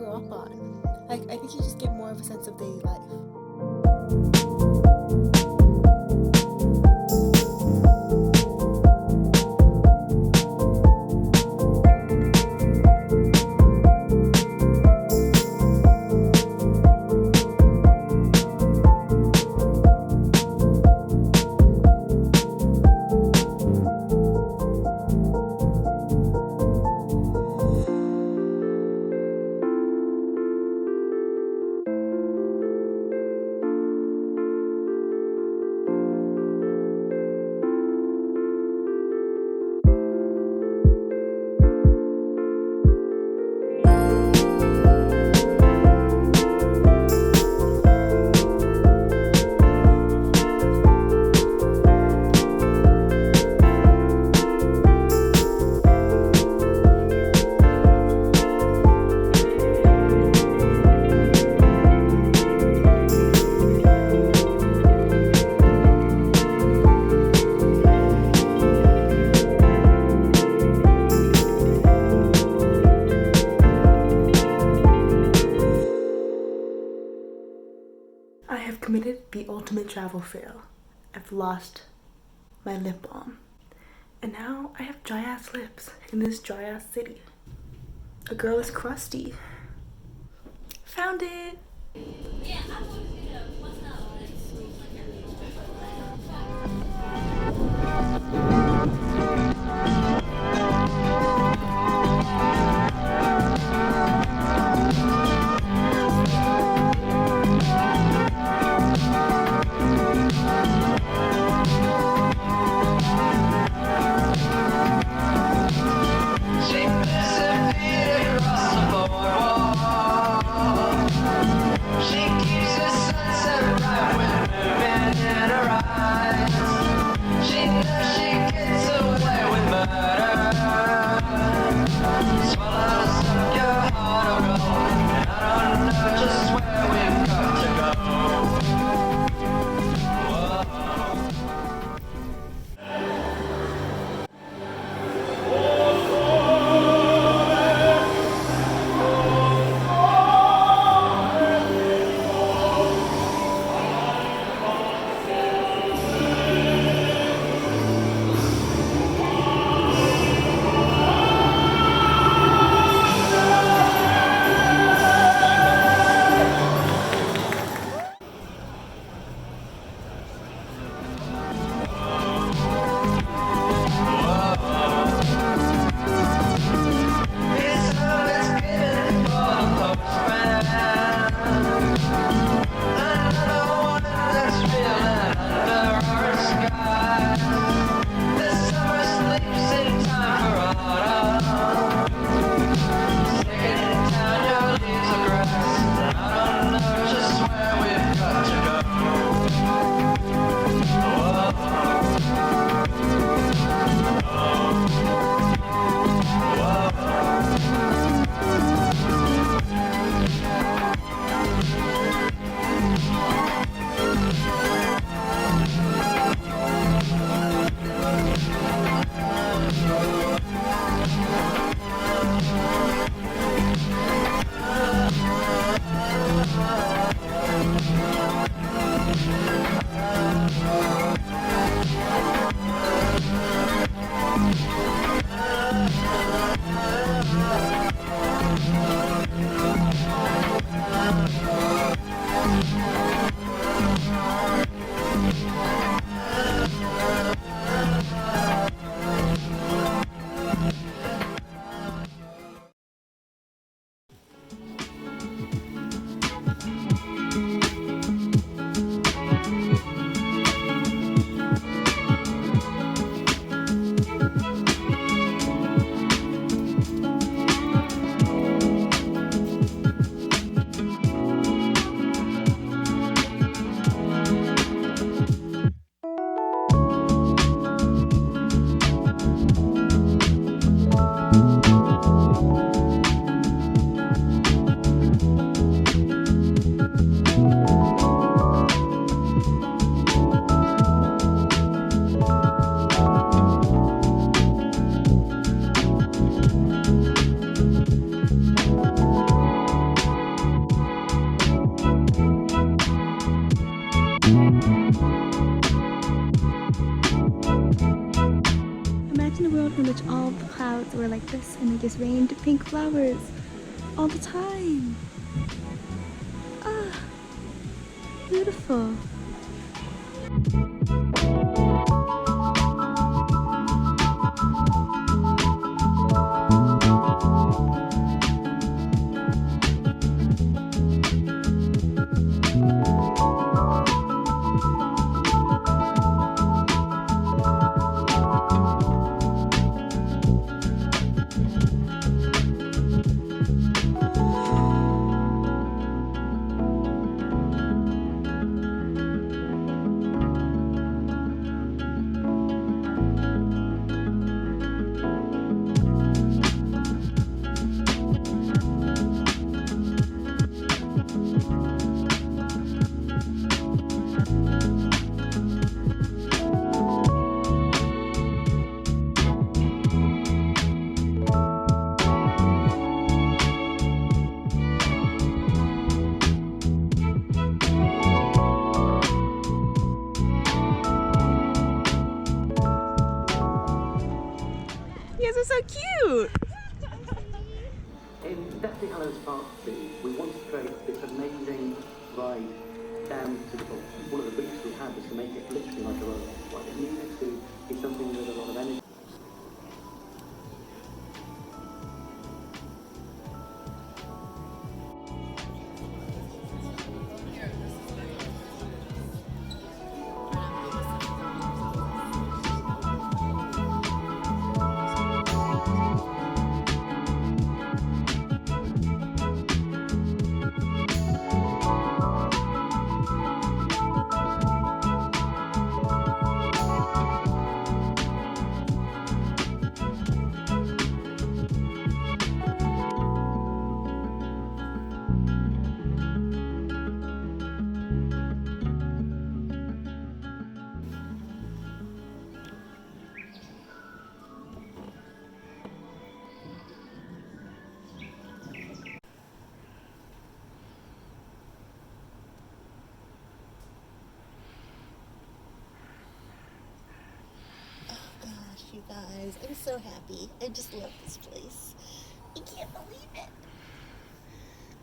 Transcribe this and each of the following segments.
grow up on. Like, I think you just get more of a sense of daily life. I have committed the ultimate travel fail. I've lost my lip balm. And now I have dry ass lips in this dry ass city. A girl is crusty. Found it! Yeah, I want to see what's she knows she can that were like this, and they just rained pink flowers all the time. Ah, beautiful. You guys are so cute! In Deathly Hallows Part 2, we wanted to create this amazing ride down to the top. One of the briefs we had was to make it literally like a roller coaster. It needed to be something with a lot of energy. You guys, I'm so happy. I just love this place. I can't believe it.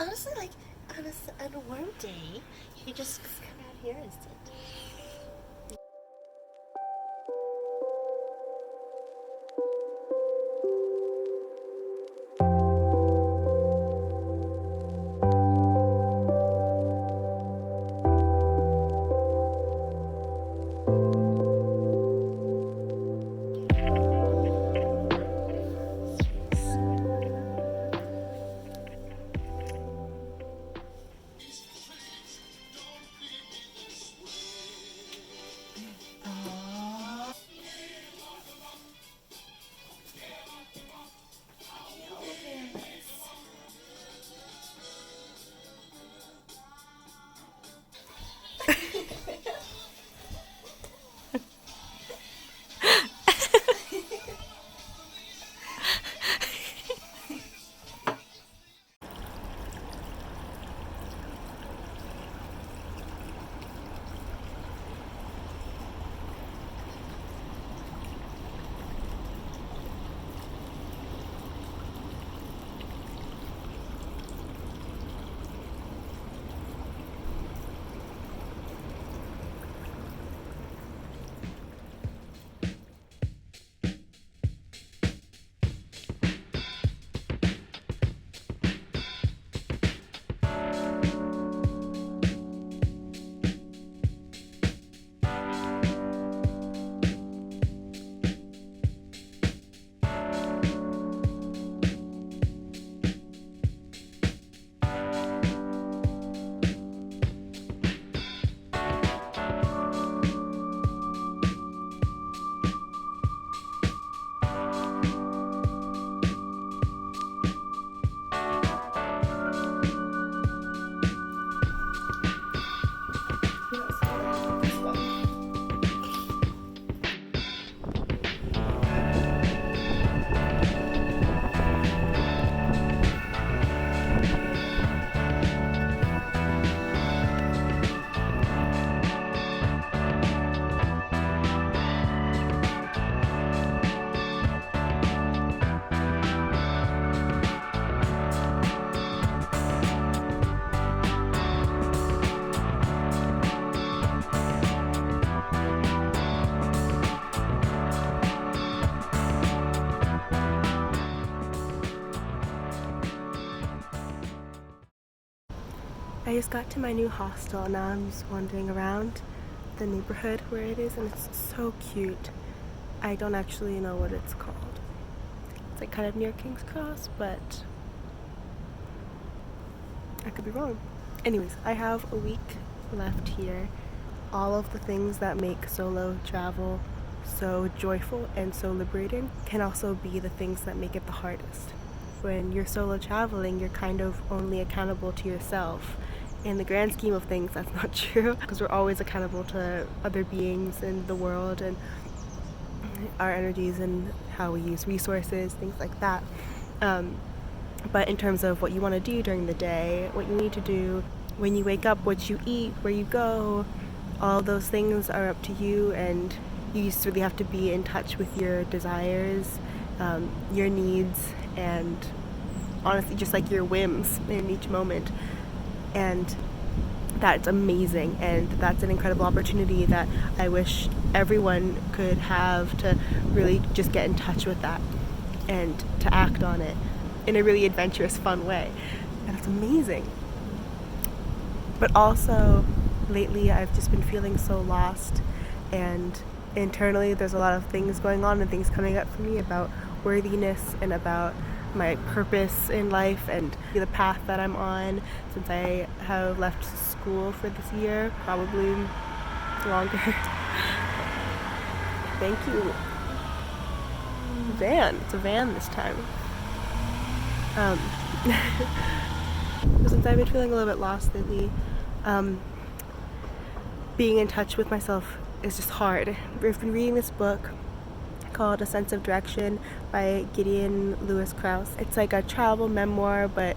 Honestly, like on a warm day, you just come out here and sit. I just got to my new hostel and now I'm just wandering around the neighborhood where it is, and it's so cute. I don't actually know what it's called. It's like kind of near King's Cross, but I could be wrong. Anyways, I have a week left here. All of the things that make solo travel so joyful and so liberating can also be the things that make it the hardest. When you're solo traveling, you're kind of only accountable to yourself. In the grand scheme of things, that's not true, because we're always accountable to other beings in the world and our energies and how we use resources, things like that. But in terms of what you want to do during the day, what you need to do when you wake up, what you eat, where you go, all those things are up to you, and you just really have to be in touch with your desires, your needs, and honestly just like your whims in each moment. And that's amazing, and that's an incredible opportunity that I wish everyone could have, to really just get in touch with that and to act on it in a really adventurous, fun way. And it's amazing. But also lately I've just been feeling so lost, and internally there's a lot of things going on and things coming up for me about worthiness and about my purpose in life and the path that I'm on since I have left school for this year, probably longer. Thank you. Van. It's a van this time. Since I've been feeling a little bit lost lately, being in touch with myself is just hard. I've been reading this book called A Sense of Direction by Gideon Lewis Krauss. It's like a travel memoir, but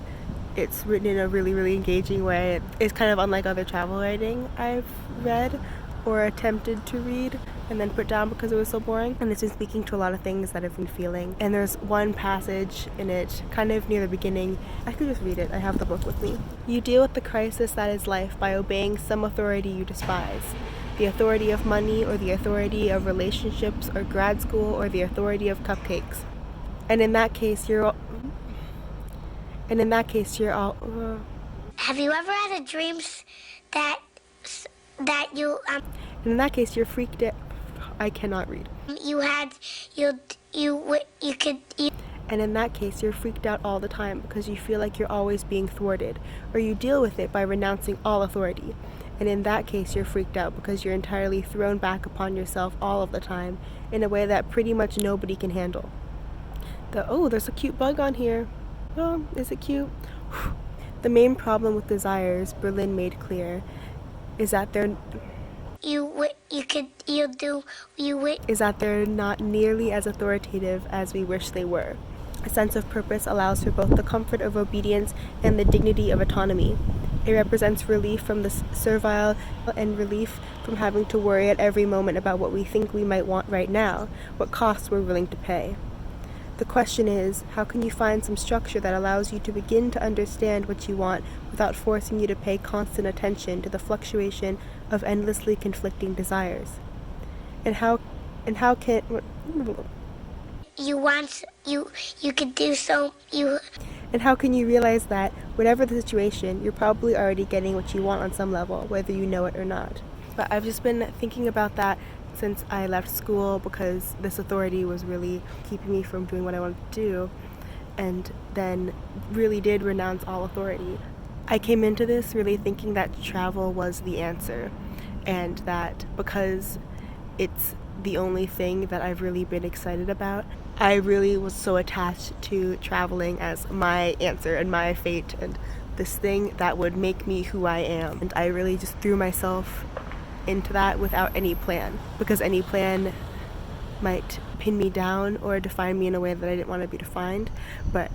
it's written in a really, really engaging way. It's kind of unlike other travel writing I've read or attempted to read and then put down because it was so boring. And it's been speaking to a lot of things that I've been feeling. And there's one passage in it, kind of near the beginning. I could just read it. I have the book with me. You deal with the crisis that is life by obeying some authority you despise. The authority of money, or the authority of relationships, or grad school, or the authority of cupcakes. And in that case, you're all... Have you ever had a dream that you And in that case, you're freaked out. I cannot read. And in that case, you're freaked out all the time because you feel like you're always being thwarted, or you deal with it by renouncing all authority. And in that case, you're freaked out because you're entirely thrown back upon yourself all of the time in a way that pretty much nobody can handle. There's a cute bug on here. Oh, is it cute? The main problem with desires, Berlin made clear, is that they're not nearly as authoritative as we wish they were. A sense of purpose allows for both the comfort of obedience and the dignity of autonomy. It represents relief from the servile and relief from having to worry at every moment about what we think we might want right now, what costs we're willing to pay. The question is, how can you find some structure that allows you to begin to understand what you want without forcing you to pay constant attention to the fluctuation of endlessly conflicting desires? And how can And how can you realize that, whatever the situation, you're probably already getting what you want on some level, whether you know it or not? But I've just been thinking about that since I left school, because this authority was really keeping me from doing what I wanted to do, and then really did renounce all authority. I came into this really thinking that travel was the answer, and that because it's the only thing that I've really been excited about, I really was so attached to traveling as my answer and my fate and this thing that would make me who I am. And I really just threw myself into that without any plan, because any plan might pin me down or define me in a way that I didn't want to be defined. But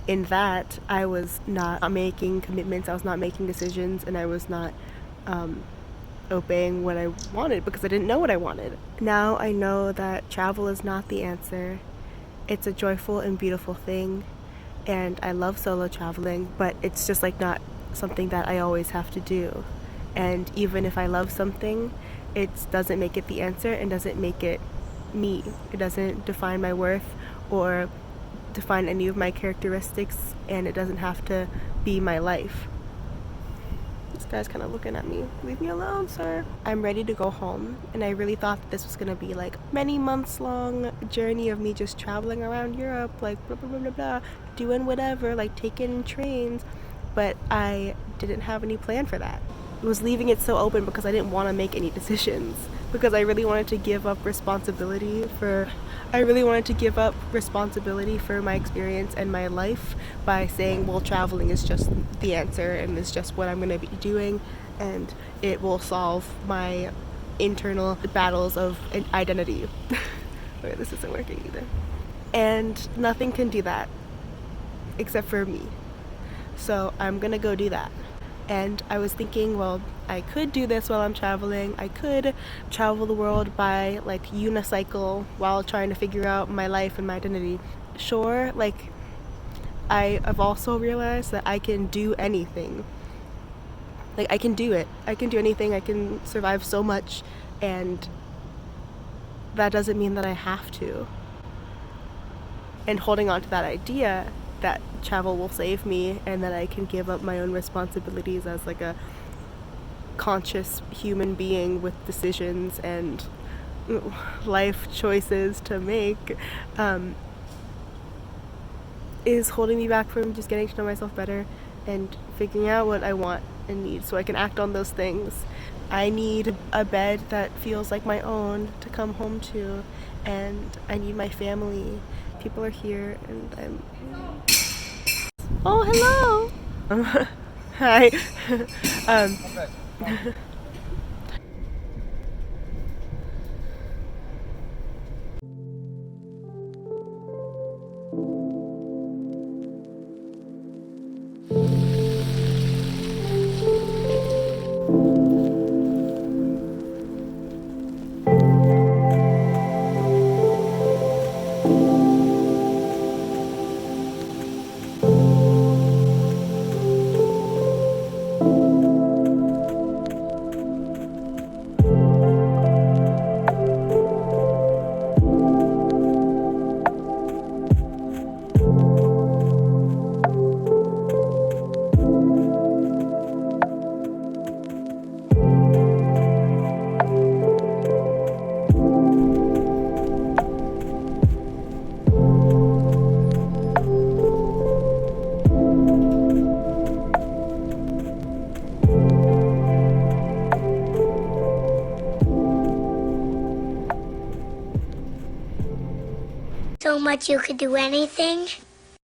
in that, I was not making commitments, I was not making decisions, and I was not obeying what I wanted because I didn't know what I wanted. Now I know that travel is not the answer. It's a joyful and beautiful thing, and I love solo traveling, but it's just like not something that I always have to do. And even if I love something, it doesn't make it the answer and doesn't make it me. It doesn't define my worth or define any of my characteristics, and it doesn't have to be my life. This guy's kind of looking at me. Leave me alone, sir. I'm ready to go home, and I really thought that this was gonna be like many months long journey of me just traveling around Europe, like blah blah blah blah blah, doing whatever, like taking trains, but I didn't have any plan for that. I was leaving it so open because I didn't want to make any decisions, because I really wanted to give up responsibility for my experience and my life by saying, well, traveling is just the answer and it's just what I'm going to be doing, and it will solve my internal battles of an identity. Wait, this isn't working either. And nothing can do that except for me. So I'm gonna go do that. And I was thinking, well, I could do this while I'm traveling. I could travel the world by like unicycle while trying to figure out my life and my identity. Sure, like I've also realized that I can do anything. Like I can do it. I can do anything. I can survive so much, and that doesn't mean that I have to. And holding on to that idea that travel will save me and that I can give up my own responsibilities as like a conscious human being with decisions and life choices to make, is holding me back from just getting to know myself better and figuring out what I want and need so I can act on those things. I need a bed that feels like my own to come home to, and I need my family. People are here and I'm... Oh, hello! Hi. So much you could do anything.